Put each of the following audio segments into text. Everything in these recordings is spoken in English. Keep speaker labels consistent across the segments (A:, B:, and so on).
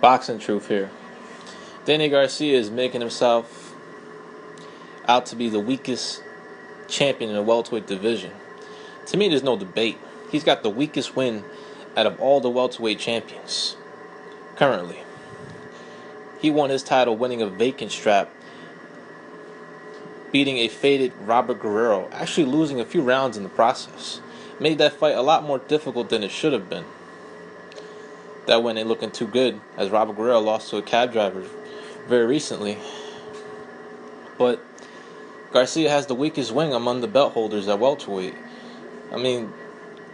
A: Boxing truth here. Danny Garcia is making himself out to be the weakest champion in the welterweight division. To me, there's no debate. He's got the weakest win out of all the welterweight champions currently. He won his title winning a vacant strap, beating a faded Robert Guerrero, actually losing a few rounds in the process. Made that fight a lot more difficult than it should have been. That win ain't looking too good, as Robert Guerrero lost to a cab driver very recently. But Garcia has the weakest wing among the belt holders at welterweight. I mean,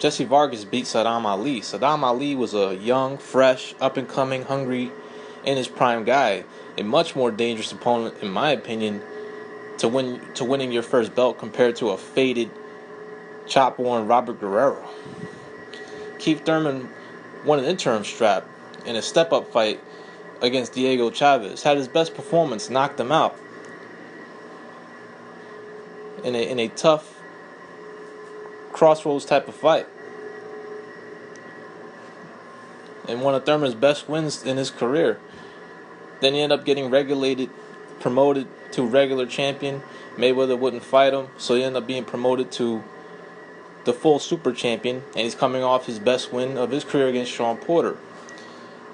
A: Jesse Vargas beat Saddam Ali. Saddam Ali was a young, fresh, up-and-coming, hungry, in his prime guy. A much more dangerous opponent, in my opinion, to winning your first belt compared to a faded, chop-worn Robert Guerrero. Keith Thurman won an interim strap in a step-up fight against Diego Chavez. Had his best performance, knocked him out in a tough crossroads type of fight. And one of Thurman's best wins in his career. Then he ended up getting promoted to regular champion. Mayweather wouldn't fight him, so he ended up being promoted to the full super champion, and he's coming off his best win of his career against Sean Porter.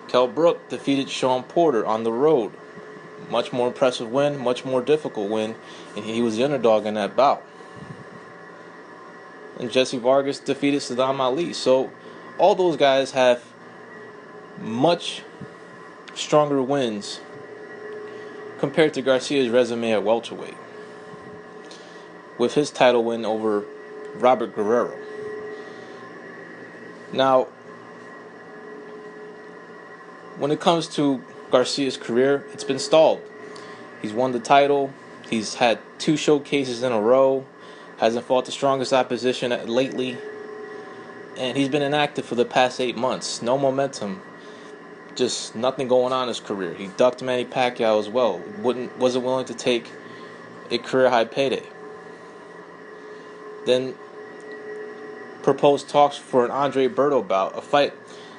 A: Kell Brook defeated Sean Porter on the road. Much more impressive win, much more difficult win, and he was the underdog in that bout. And Jesse Vargas defeated Saddam Ali. So all those guys have much stronger wins compared to Garcia's resume at welterweight, with his title win over Robert Guerrero. Now, when it comes to Garcia's career, it's been stalled. He's won the title. He's had 2 showcases in a row. Hasn't fought the strongest opposition lately. And he's been inactive for the past 8 months. No momentum. Just nothing going on in his career. He ducked Manny Pacquiao as well. Wasn't willing to take a career high payday. Then proposed talks for an Andre Berto bout, a fight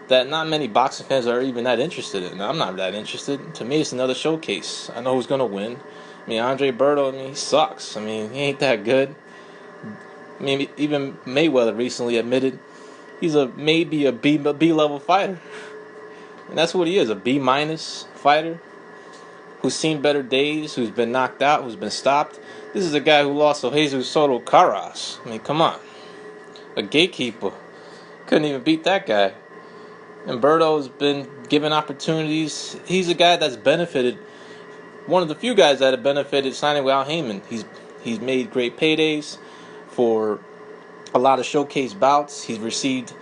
A: that not many boxing fans are even that interested in. I'm not that interested. To me, it's another showcase. I know who's going to win. I mean, Andre Berto, he sucks. I mean, he ain't that good. I mean, even Mayweather recently admitted he's maybe a B-level fighter. And that's what he is, a B- fighter who's seen better days, who's been knocked out, who's been stopped. This is a guy who lost to Jesus Soto Caras. I mean, come on. A gatekeeper. Couldn't even beat that guy. And Berto's been given opportunities. He's a guy that's benefited. One of the few guys that have benefited signing with Al Heyman. He's made great paydays for a lot of showcase bouts. He's received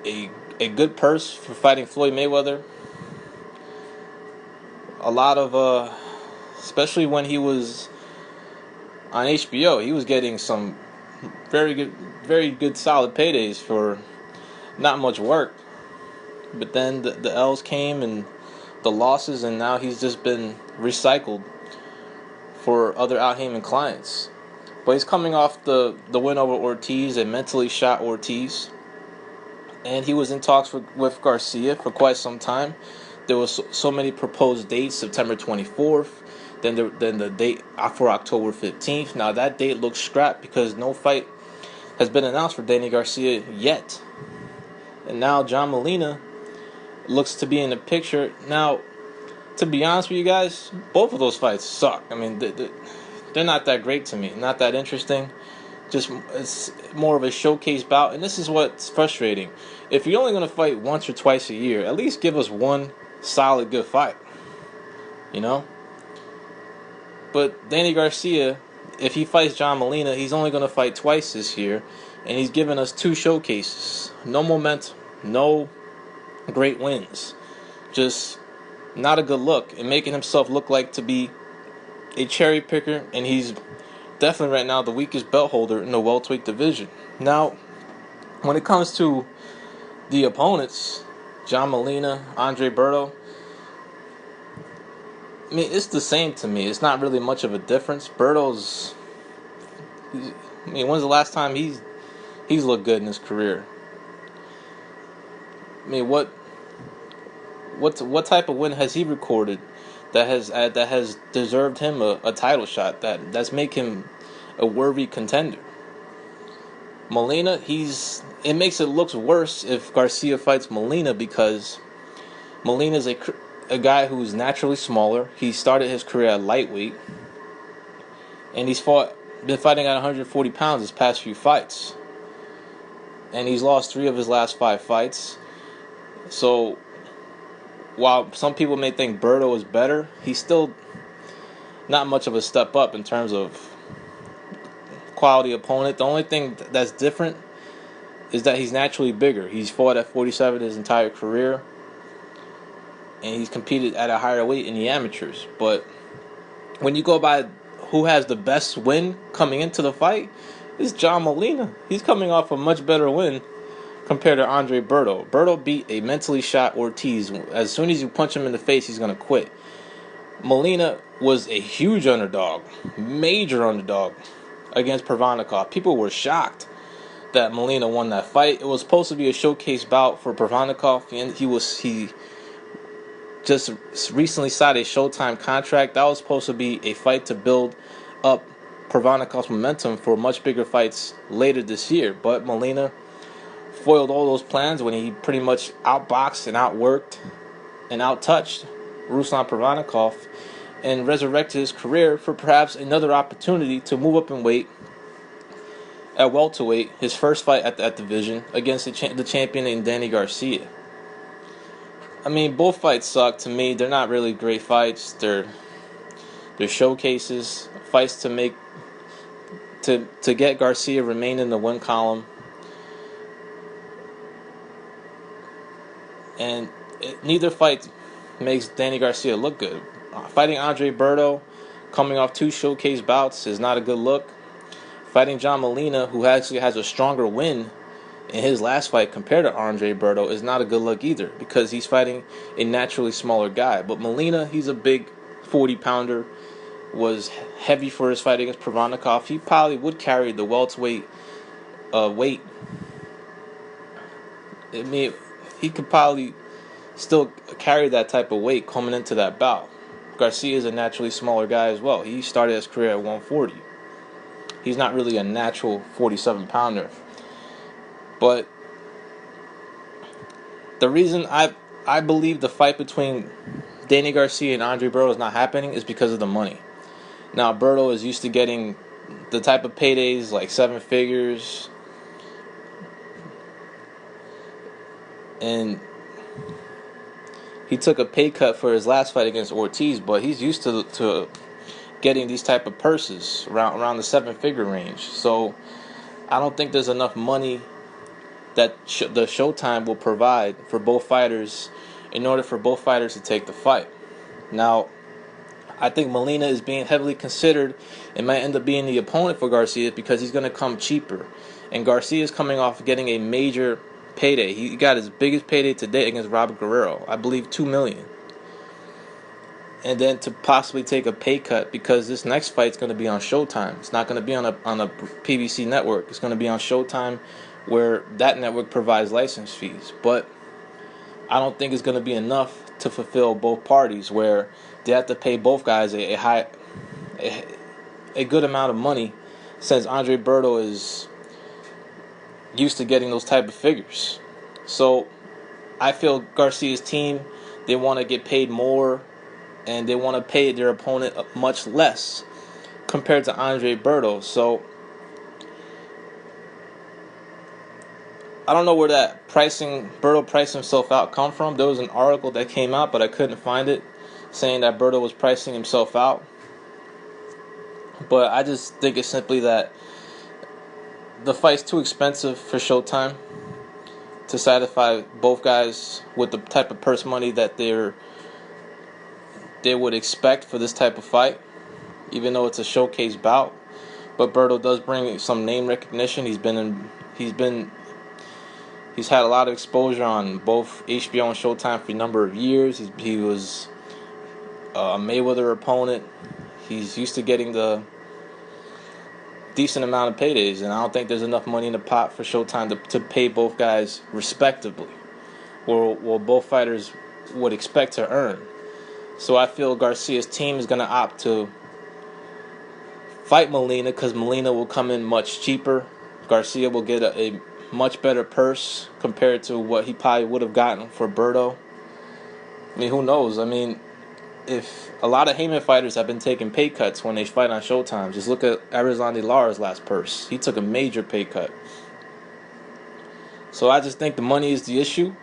A: a good purse for fighting Floyd Mayweather. A lot of, especially when he was on HBO, he was getting some very good solid paydays for not much work. But then the L's came and the losses, and now he's just been recycled for other Al Heyman clients. But he's coming off the win over Ortiz, a mentally shot Ortiz. And he was in talks with Garcia for quite some time. There was so many proposed dates, September 24th, then the date for October 15th. Now that date looks scrapped because no fight has been announced for Danny Garcia yet. And now John Molina looks to be in the picture. Now, to be honest with you guys, both of those fights suck. I mean, they're not that great to me, not that interesting. Just it's more of a showcase bout, and this is what's frustrating. If you're only going to fight once or twice a year, at least give us one solid good fight, you know? But Danny Garcia, if he fights John Molina, he's only going to fight twice this year, and he's given us 2 showcases. No momentum, no great wins. Just not a good look, and making himself look like to be a cherry picker, and he's definitely right now the weakest belt holder in the welterweight division. Now, when it comes to the opponents, John Molina, Andre Berto, I mean, it's the same to me. It's not really much of a difference. Berto's, when's the last time he's looked good in his career? I mean, what what type of win has he recorded that has deserved him a title shot that's make him a worthy contender? Molina, it makes it look worse if Garcia fights Molina because Molina's a guy who's naturally smaller. He started his career at lightweight, and been fighting at 140 pounds his past few fights, and he's lost 3 of his last 5 fights. So while some people may think Berto is better, he's still not much of a step up in terms of quality opponent. The only thing that's different is that he's naturally bigger. He's fought at 47 his entire career, and he's competed at a higher weight in the amateurs. But when you go by who has the best win coming into the fight, it's John Molina. He's coming off a much better win compared to Andre Berto. Berto beat a mentally shot Ortiz. As soon as you punch him in the face, he's going to quit. Molina was a huge underdog, major underdog against Pervanikov. People were shocked that Molina won that fight. It was supposed to be a showcase bout for Pervanikov, and he just recently signed a Showtime contract. That was supposed to be a fight to build up Pervanikov's momentum for much bigger fights later this year. But Molina foiled all those plans when he pretty much outboxed and outworked and outtouched Ruslan Pervanikov and resurrected his career for perhaps another opportunity to move up in weight at welterweight, his first fight at that division against the champion in Danny Garcia. I mean, both fights suck to me. They're not really great fights. They're showcases, fights to make to get Garcia remain in the win column. And neither fight makes Danny Garcia look good. Fighting Andre Berto, coming off 2 showcase bouts, is not a good look. Fighting John Molina, who actually has a stronger win in his last fight compared to Andre Berto, is not a good look either because he's fighting a naturally smaller guy. But Molina, he's a big 40-pounder, was heavy for his fight against Pervanikov. He probably would carry the welterweight weight. I mean, he could probably still carry that type of weight coming into that bout. Garcia is a naturally smaller guy as well. He started his career at 140. He's not really a natural 47-pounder. But the reason I believe the fight between Danny Garcia and Andre Berto is not happening is because of the money. Now, Berto is used to getting the type of paydays like 7 figures, and he took a pay cut for his last fight against Ortiz, but he's used to getting these type of purses around the 7-figure range. So I don't think there's enough money that the Showtime will provide for both fighters in order for both fighters to take the fight. Now, I think Molina is being heavily considered and might end up being the opponent for Garcia because he's going to come cheaper. And Garcia is coming off getting a major payday. He got his biggest payday to date against Robert Guerrero, I believe $2 million. And then to possibly take a pay cut because this next fight's going to be on Showtime. It's not going to be on a PBC network. It's going to be on Showtime, where that network provides license fees. But I don't think it's going to be enough to fulfill both parties, where they have to pay both guys a good amount of money, since Andre Berto is used to getting those type of figures. So I feel Garcia's team, they want to get paid more, and they want to pay their opponent much less compared to Andre Berto. So I don't know where that Berto priced himself out come from. There was an article that came out, but I couldn't find it, saying that Berto was pricing himself out. But I just think it's simply that the fight's too expensive for Showtime to satisfy both guys with the type of purse money that they would expect for this type of fight, even though it's a showcase bout. But Berto does bring some name recognition. He's had a lot of exposure on both HBO and Showtime for a number of years. He was a Mayweather opponent. He's used to getting the decent amount of paydays, and I don't think there's enough money in the pot for Showtime to pay both guys respectably. Will both fighters would expect to earn. So I feel Garcia's team is going to opt to fight Molina because Molina will come in much cheaper. Garcia will get a much better purse compared to what he probably would have gotten for Berto. I mean, who knows? I mean, if a lot of Heyman fighters have been taking pay cuts when they fight on Showtime. Just look at Arizona Lara's last purse. He took a major pay cut. So I just think the money is the issue.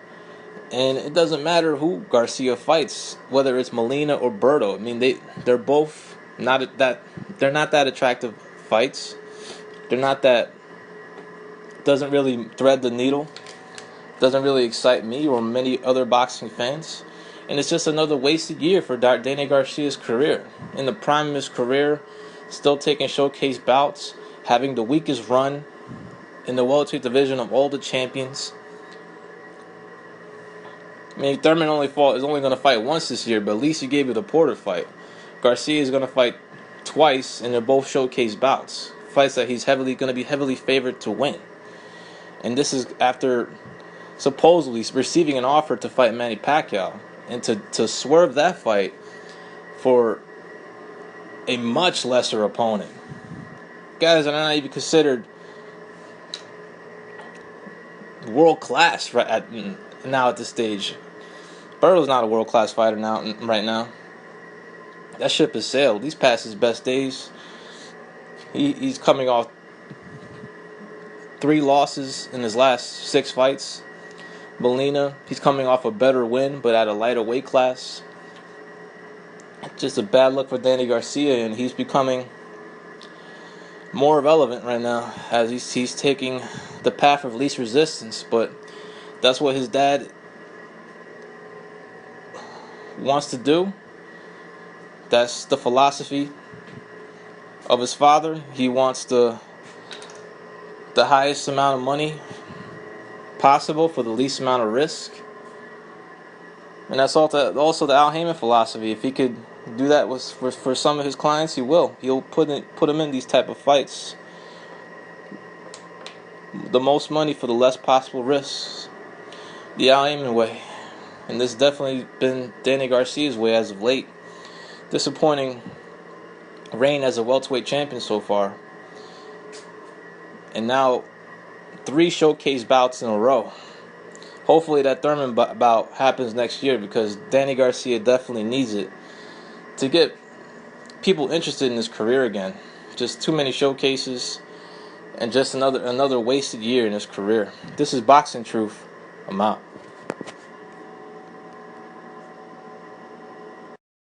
A: And it doesn't matter who Garcia fights, whether it's Molina or Berto. I mean, they're both not that attractive fights. They're not that, doesn't really thread the needle. Doesn't really excite me or many other boxing fans. And it's just another wasted year for Danny Garcia's career. In the prime of his career, still taking showcase bouts, having the weakest run in the welterweight division of all the champions. I mean, Thurman is only going to fight once this year, but at least he gave you the Porter fight. Garcia is going to fight twice, and they're both showcase bouts. Fights that he's going to be heavily favored to win. And this is after supposedly receiving an offer to fight Manny Pacquiao. And to swerve that fight for a much lesser opponent. Guys are not even considered world class now at this stage. Berto's not a world class fighter right now. That ship has sailed. He's past his best days. He's coming off 3 losses in his last 6 fights. Molina, he's coming off a better win, but at a lighter weight class. Just a bad look for Danny Garcia, and he's becoming more relevant right now as he's taking the path of least resistance. But that's what his dad wants to do. That's the philosophy of his father. He wants the highest amount of money possible for the least amount of risk. And that's also the Al Heyman philosophy. If he could do that for some of his clients, he will. He'll put them in these type of fights. The most money for the less possible risks. The Al Heyman way. And this has definitely been Danny Garcia's way as of late. Disappointing reign as a welterweight champion so far. And now 3 showcase bouts in a row. Hopefully that Thurman bout happens next year because Danny Garcia definitely needs it to get people interested in his career again. Just too many showcases and just another wasted year in his career. This is Boxing Truth. I'm out.